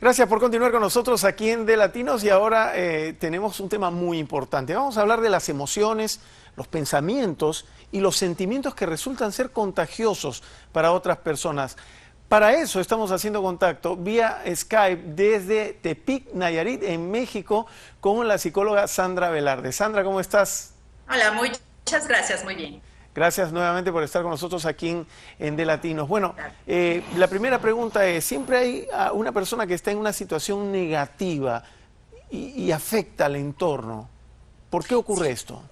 Gracias por continuar con nosotros aquí en De Latinos y ahora tenemos un tema muy importante. Vamos a hablar de las emociones, los pensamientos y los sentimientos que resultan ser contagiosos para otras personas. Para eso estamos haciendo contacto vía Skype desde Tepic, Nayarit, en México, con la psicóloga Sandra Velarde. Sandra, ¿cómo estás? Hola, muchas gracias, muy bien. Gracias nuevamente por estar con nosotros aquí en De Latinos. Bueno, la primera pregunta es, siempre hay una persona que está en una situación negativa y afecta al entorno. ¿Por qué ocurre esto?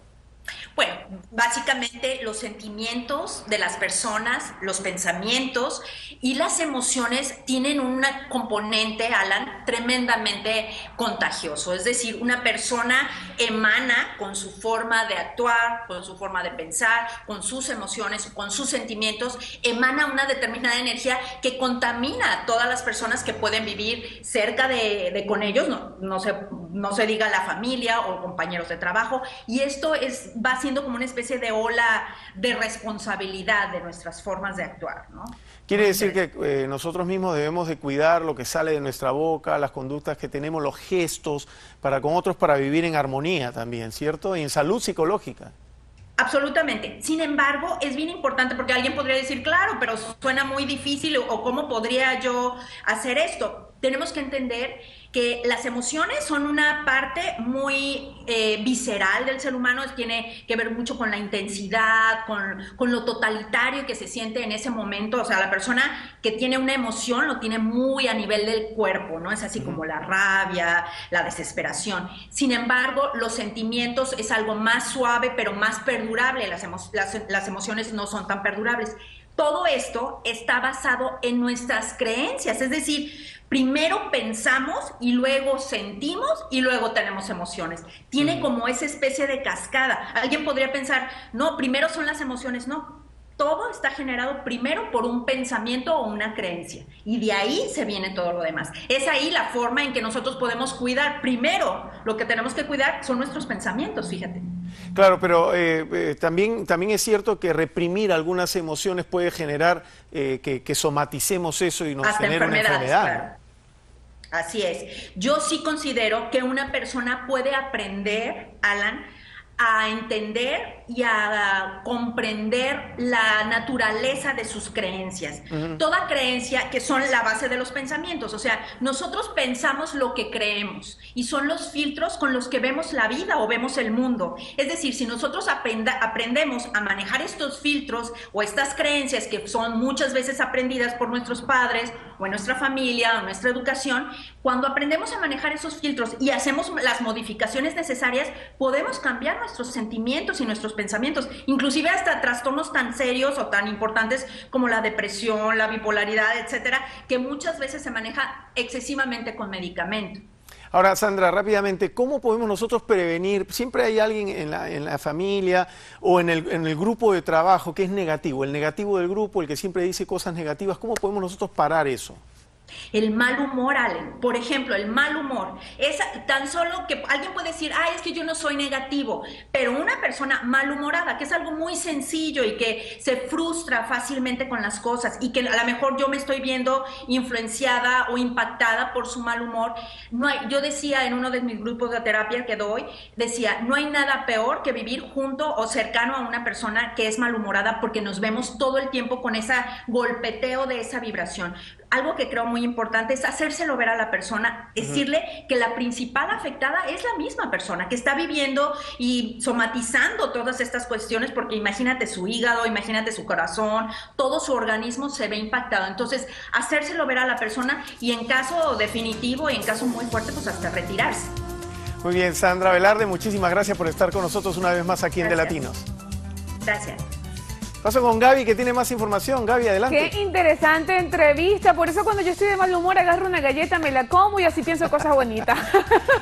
Bueno, básicamente los sentimientos de las personas, los pensamientos y las emociones tienen un componente, Alan, tremendamente contagioso. Es decir, una persona emana con su forma de actuar, con su forma de pensar, con sus emociones, con sus sentimientos, emana una determinada energía que contamina a todas las personas que pueden vivir cerca de con ellos, no se diga la familia o compañeros de trabajo, y esto va siendo como una especie de ola de responsabilidad de nuestras formas de actuar, ¿no? Quiere decir que nosotros mismos debemos de cuidar lo que sale de nuestra boca, las conductas que tenemos, los gestos para con otros, para vivir en armonía también, ¿cierto? Y en salud psicológica. Absolutamente. Sin embargo, es bien importante porque alguien podría decir, claro, pero suena muy difícil o ¿cómo podría yo hacer esto? Tenemos que entender que las emociones son una parte muy visceral del ser humano, tiene que ver mucho con la intensidad, con lo totalitario que se siente en ese momento. O sea, la persona que tiene una emoción lo tiene muy a nivel del cuerpo, ¿no? Es así como la rabia, la desesperación. Sin embargo, los sentimientos es algo más suave, pero más perdurable. Las emociones no son tan perdurables. Todo esto está basado en nuestras creencias, es decir, primero pensamos y luego sentimos y luego tenemos emociones. Tiene como esa especie de cascada. Alguien podría pensar, no, primero son las emociones, no. Todo está generado primero por un pensamiento o una creencia y de ahí se viene todo lo demás. Es ahí la forma en que nosotros podemos cuidar. Primero, lo que tenemos que cuidar son nuestros pensamientos, fíjate. Claro, pero también es cierto que reprimir algunas emociones puede generar que somaticemos eso y nos genere una enfermedad. Claro. Así es. Yo sí considero que una persona puede aprender, Alan, a entender y a comprender la naturaleza de sus creencias. Toda creencia, que son la base de los pensamientos, o sea, nosotros pensamos lo que creemos y son los filtros con los que vemos la vida o vemos el mundo. Es decir, si nosotros aprendemos a manejar estos filtros o estas creencias que son muchas veces aprendidas por nuestros padres o en nuestra familia o en nuestra educación, cuando aprendemos a manejar esos filtros y hacemos las modificaciones necesarias, podemos cambiar nuestros sentimientos y nuestros pensamientos, inclusive hasta trastornos tan serios o tan importantes como la depresión, la bipolaridad, etcétera, que muchas veces se maneja excesivamente con medicamento. Ahora, Sandra, rápidamente, ¿cómo podemos nosotros prevenir? Siempre hay alguien en la familia o en el grupo de trabajo que es negativo, el negativo del grupo, el que siempre dice cosas negativas. ¿Cómo podemos nosotros parar eso? El mal humor, Allen, por ejemplo, el mal humor es tan solo que alguien puede decir, ay, es que yo no soy negativo, pero una persona malhumorada, que es algo muy sencillo y que se frustra fácilmente con las cosas y que a lo mejor yo me estoy viendo influenciada o impactada por su mal humor. Yo decía en uno de mis grupos de terapia que doy, decía, no hay nada peor que vivir junto o cercano a una persona que es malhumorada porque nos vemos todo el tiempo con ese golpeteo de esa vibración. Algo que creo muy importante es hacérselo ver a la persona, decirle que la principal afectada es la misma persona, que está viviendo y somatizando todas estas cuestiones, porque imagínate su hígado, imagínate su corazón, todo su organismo se ve impactado. Entonces, hacérselo ver a la persona y en caso definitivo y en caso muy fuerte, pues hasta retirarse. Muy bien, Sandra Velarde, muchísimas gracias por estar con nosotros una vez más aquí en De Latinos. Gracias. Paso con Gaby, que tiene más información. Gaby, adelante. Qué interesante entrevista. Por eso cuando yo estoy de mal humor agarro una galleta, me la como y así pienso cosas bonitas.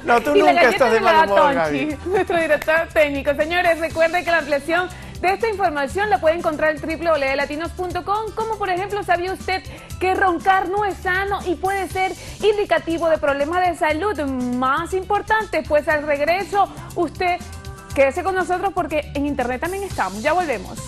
No, tú nunca estás de mal humor, Gaby. Nuestro director técnico. Señores, recuerden que la ampliación de esta información la puede encontrar en www.delatinos.com. Como por ejemplo, ¿sabía usted que roncar no es sano y puede ser indicativo de problemas de salud? Más importante, pues al regreso usted quédese con nosotros porque en internet también estamos. Ya volvemos.